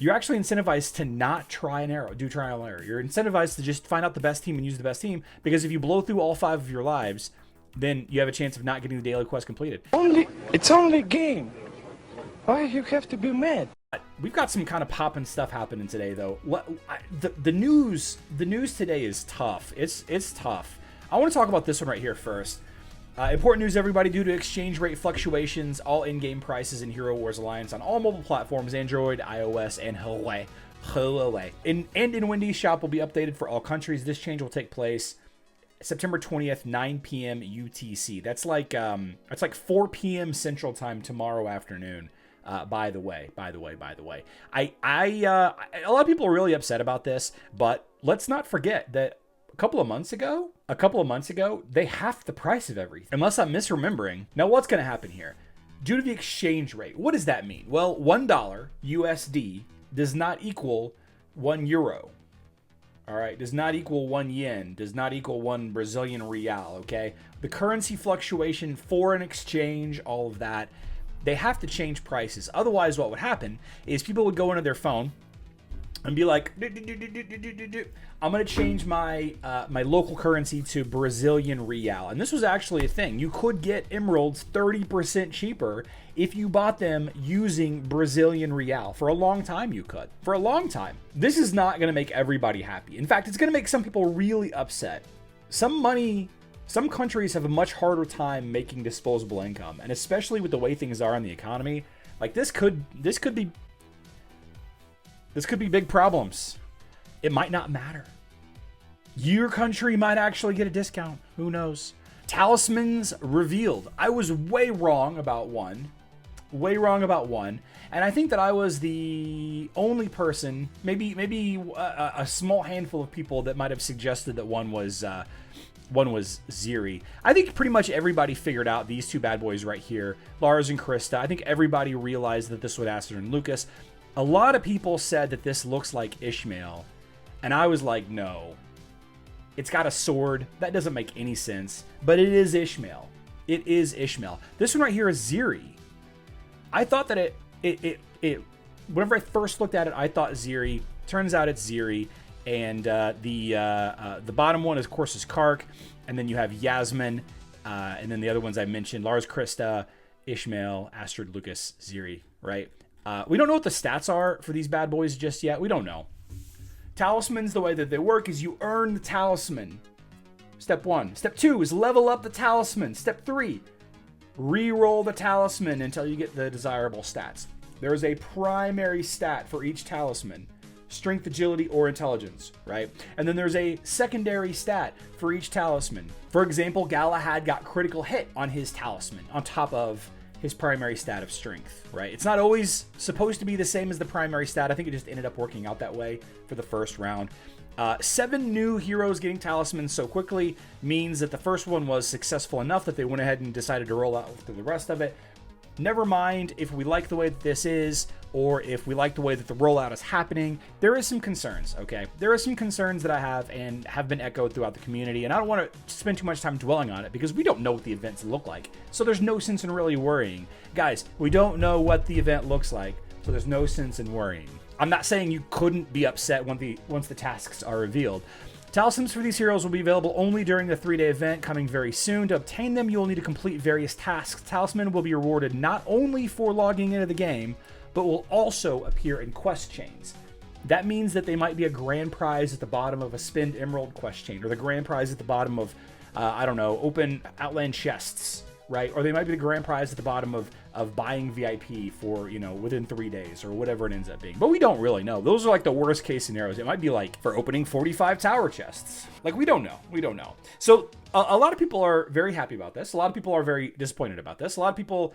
you're actually incentivized to not try and error, do trial and error. You're incentivized to just find out the best team and use the best team, because if you blow through all 5 of your lives, then you have a chance of not getting the daily quest completed. It's only a game. Why you have to be mad? We've got some kind of popping stuff happening today, though. The news today is tough. It's tough. I want to talk about this one right here first. Important news, everybody. Due to exchange rate fluctuations, all in-game prices in Hero Wars Alliance on all mobile platforms, Android, iOS, and Huawei. And in Wendy's shop will be updated for all countries. This change will take place September 20th, 9 p.m. UTC. That's like 4 p.m. Central Time tomorrow afternoon. By the way, a lot of people are really upset about this, but let's not forget that a couple of months ago, they halved the price of everything. Unless I'm misremembering. Now, what's going to happen here? Due to the exchange rate, what does that mean? Well, $1 USD does not equal 1 euro. All right, does not equal 1 yen, does not equal 1 Brazilian real, okay? The currency fluctuation, foreign exchange, all of that, they have to change prices. Otherwise, what would happen is people would go into their phone and be like, I'm going to change my my local currency to Brazilian real. And this was actually a thing. You could get emeralds 30% cheaper if you bought them using Brazilian real. For a long time, you could. For a long time. This is not going to make everybody happy. In fact, it's going to make some people really upset. Some countries have a much harder time making disposable income, and especially with the way things are in the economy, like this could be big problems. It might not matter. Your country might actually get a discount. Who knows? Talismans revealed. I was way wrong about one. And I think that I was the only person, maybe a small handful of people that might have suggested that one was Ziri. I think pretty much everybody figured out these two bad boys right here, Lars and Krista. I think everybody realized that this was Aster and Lucas. A lot of people said that this looks like Ishmael, and I was like, no. It's got a sword. That doesn't make any sense, but it is Ishmael. It is Ishmael. This one right here is Ziri. I thought that it whenever I first looked at it, I thought Ziri. Turns out it's Ziri. And the bottom one, of course, is Kark. And then you have Yasmin. And then the other ones I mentioned, Lars, Krista, Ishmael, Astrid, Lucas, Ziri, right? We don't know what the stats are for these bad boys just yet. We don't know. Talismans, the way that they work is you earn the talisman. Step 1. Step 2 is level up the talisman. Step 3, re-roll the talisman until you get the desirable stats. There is a primary stat for each talisman. Strength, agility, or intelligence, right? And then there's a secondary stat for each talisman. For example, Galahad got critical hit on his talisman on top of his primary stat of strength, right? It's not always supposed to be the same as the primary stat. I think it just ended up working out that way for the first round. 7 new heroes getting talismans so quickly means that the first one was successful enough that they went ahead and decided to roll out through the rest of it. Never mind if we like the way that this is, or if we like the way that the rollout is happening. There is some concerns, okay? There are some concerns that I have and have been echoed throughout the community, and I don't want to spend too much time dwelling on it because we don't know what the events look like. So there's no sense in really worrying. Guys, we don't know what the event looks like, so there's no sense in worrying. I'm not saying you couldn't be upset once the tasks are revealed. Talismans for these heroes will be available only during the 3-day event coming very soon. To obtain them, you will need to complete various tasks. Talisman will be rewarded not only for logging into the game, but will also appear in quest chains. That means that they might be a grand prize at the bottom of a Spend Emerald quest chain, or the grand prize at the bottom of, open Outland chests, right? Or they might be the grand prize at the bottom of buying VIP for, within 3 days, or whatever it ends up being. But we don't really know. Those are like the worst case scenarios. It might be like for opening 45 tower chests. Like, we don't know. So a lot of people are very happy about this. A lot of people are very disappointed about this. A lot of people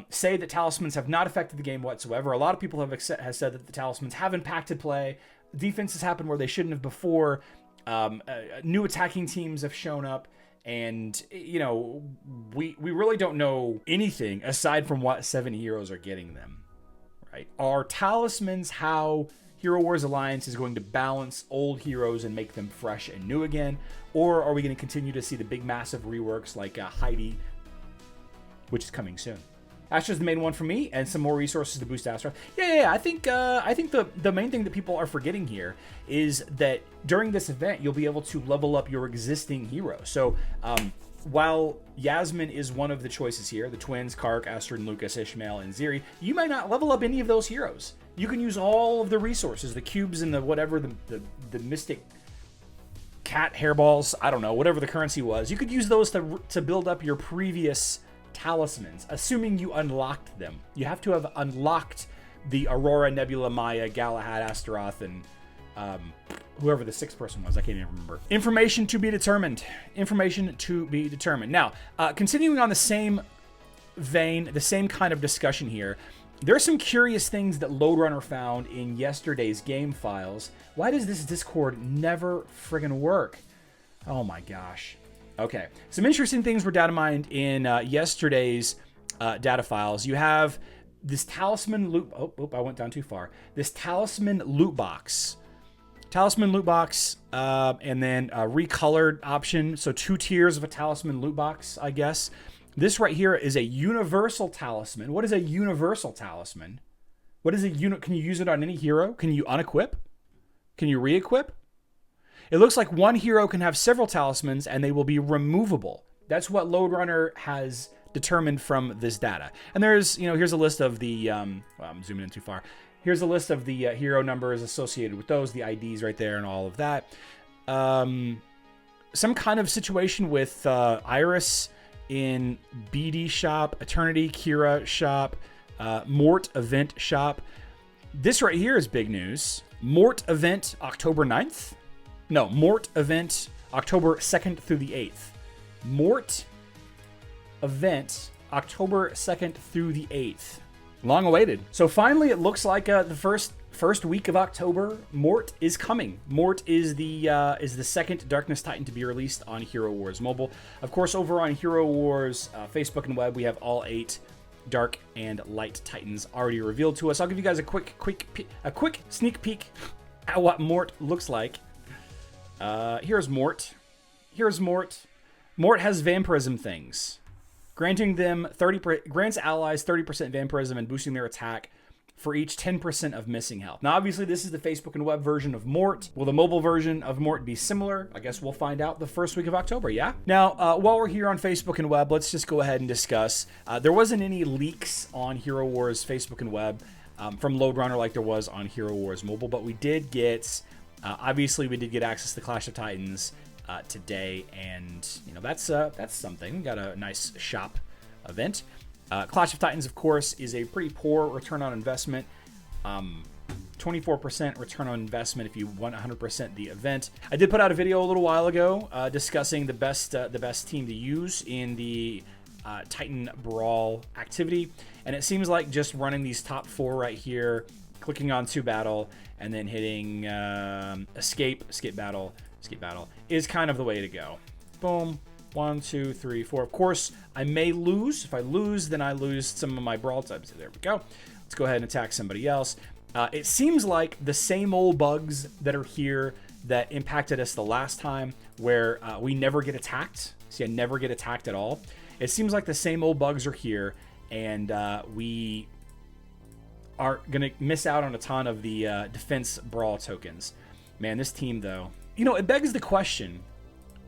say that talismans have not affected the game whatsoever. A lot of people have said that the talismans have impacted play. Defenses happen where they shouldn't have before. New attacking teams have shown up. And, we really don't know anything aside from what 7 heroes are getting them, right? Are talismans how Hero Wars Alliance is going to balance old heroes and make them fresh and new again? Or are we going to continue to see the big, massive reworks like Heidi, which is coming soon? Astra's the main one for me, and some more resources to boost Astra. Yeah. I think the main thing that people are forgetting here is that during this event, you'll be able to level up your existing hero. So while Yasmin is one of the choices here, the twins, Kark, Astrid, and Lucas, Ishmael, and Ziri, you might not level up any of those heroes. You can use all of the resources, the cubes and the whatever, the mystic cat hairballs, I don't know, whatever the currency was. You could use those to build up your previous talismans, assuming you unlocked them. You have to have unlocked the Aurora, Nebula, Maya, Galahad, Astaroth, and whoever the sixth person was. I can't even remember. Information to be determined. Information to be determined. Now, continuing on the same vein, the same kind of discussion here, there are some curious things that LoadRunner found in yesterday's game files. Why does this Discord never friggin' work? Oh my gosh. Okay, some interesting things were data mined in yesterday's data files. You have this talisman loot. Oh, I went down too far. This talisman loot box. Talisman loot box, and then a recolored option. So 2 tiers of a talisman loot box, I guess. This right here is a universal talisman. What is a universal talisman? What is a unit? Can you use it on any hero? Can you unequip? Can you re-equip? It looks like one hero can have several talismans and they will be removable. That's what LoadRunner has determined from this data. And there's, here's a list of the, well, I'm zooming in too far. Here's a list of the hero numbers associated with those, the IDs right there and all of that. Some kind of situation with Iris in BD shop, Eternity, Kira shop, Mort event shop. This right here is big news. Mort event October 9th. No, Mort event October 2nd through the 8th. Mort event October 2nd through the 8th. Long awaited. So finally, it looks like the first week of October, Mort is coming. Mort is the second Darkness Titan to be released on Hero Wars Mobile. Of course, over on Hero Wars Facebook and web, we have all 8 Dark and Light Titans already revealed to us. I'll give you guys a quick sneak peek at what Mort looks like. Here's Mort. Mort has vampirism things, granting them grants allies 30% vampirism and boosting their attack for each 10% of missing health. Now, obviously, this is the Facebook and web version of Mort. Will the mobile version of Mort be similar? I guess we'll find out the first week of October, yeah? Now, while we're here on Facebook and web, let's just go ahead and discuss. There wasn't any leaks on Hero Wars Facebook and web from LoadRunner like there was on Hero Wars Mobile, but we did get, obviously, we did get access to Clash of Titans today, and, that's something. We got a nice shop event. Clash of Titans, of course, is a pretty poor return on investment. 24% return on investment if you want 100% the event. I did put out a video a little while ago discussing the best team to use in the Titan Brawl activity, and it seems like just running these top 4 right here, clicking on to battle, and then hitting escape battle is kind of the way to go. Boom. 1, 2, 3, 4. Of course, I may lose. If I lose, then I lose some of my brawl types. There we go. Let's go ahead and attack somebody else. It seems like the same old bugs that are here that impacted us the last time, where we never get attacked. See, I never get attacked at all. It seems like the same old bugs are here, and we are going to miss out on a ton of the defense brawl tokens. Man, this team, though. It begs the question,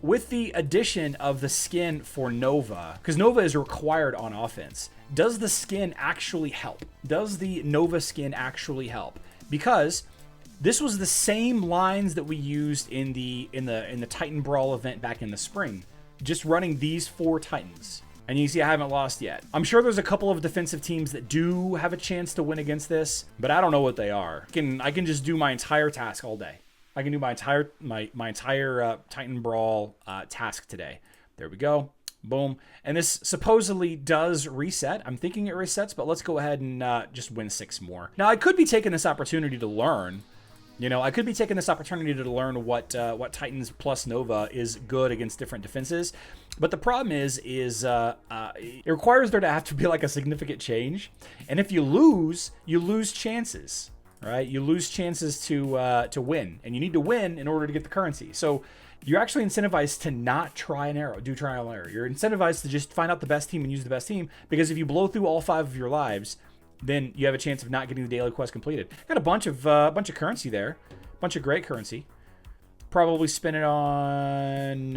with the addition of the skin for Nova, because Nova is required on offense, does the skin actually help? Does the Nova skin actually help? Because this was the same lines that we used in the Titan Brawl event back in the spring, just running these 4 Titans. And you see, I haven't lost yet. I'm sure there's a couple of defensive teams that do have a chance to win against this, but I don't know what they are. I can just do my entire task all day. I can do my entire Titan Brawl task today. There we go. Boom. And this supposedly does reset. I'm thinking it resets, but let's go ahead and just win 6 more. Now, I could be taking this opportunity to learn. I could be taking this opportunity to learn what Titans plus Nova is good against different defenses. But the problem is it requires there to have to be like a significant change. And if you lose chances. right? You lose chances to win, and you need to win in order to get the currency. So you're actually incentivized to not try and error, do trial and error. You're incentivized to just find out the best team and use the best team, because if you blow through all 5 of your lives, then you have a chance of not getting the daily quest completed. Got a bunch of currency there, bunch of great currency. Probably spend it on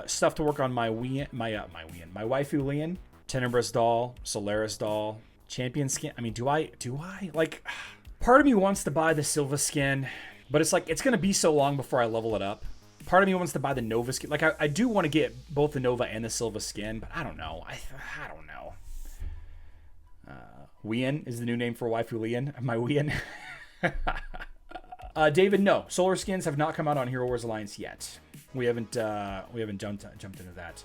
stuff to work on my waifu Lian, Tenebrous doll, Solaris doll, champion skin. I mean, do I like? Part of me wants to buy the Silva skin, but it's like it's gonna be so long before I level it up. Part of me wants to buy the Nova skin. Like I do want to get both the Nova and the Silva skin, but I don't know. I don't know. Wien is the new name for waifu Lian. My Wien. David, no. Solar skins have not come out on Hero Wars Alliance yet. We haven't jumped into that.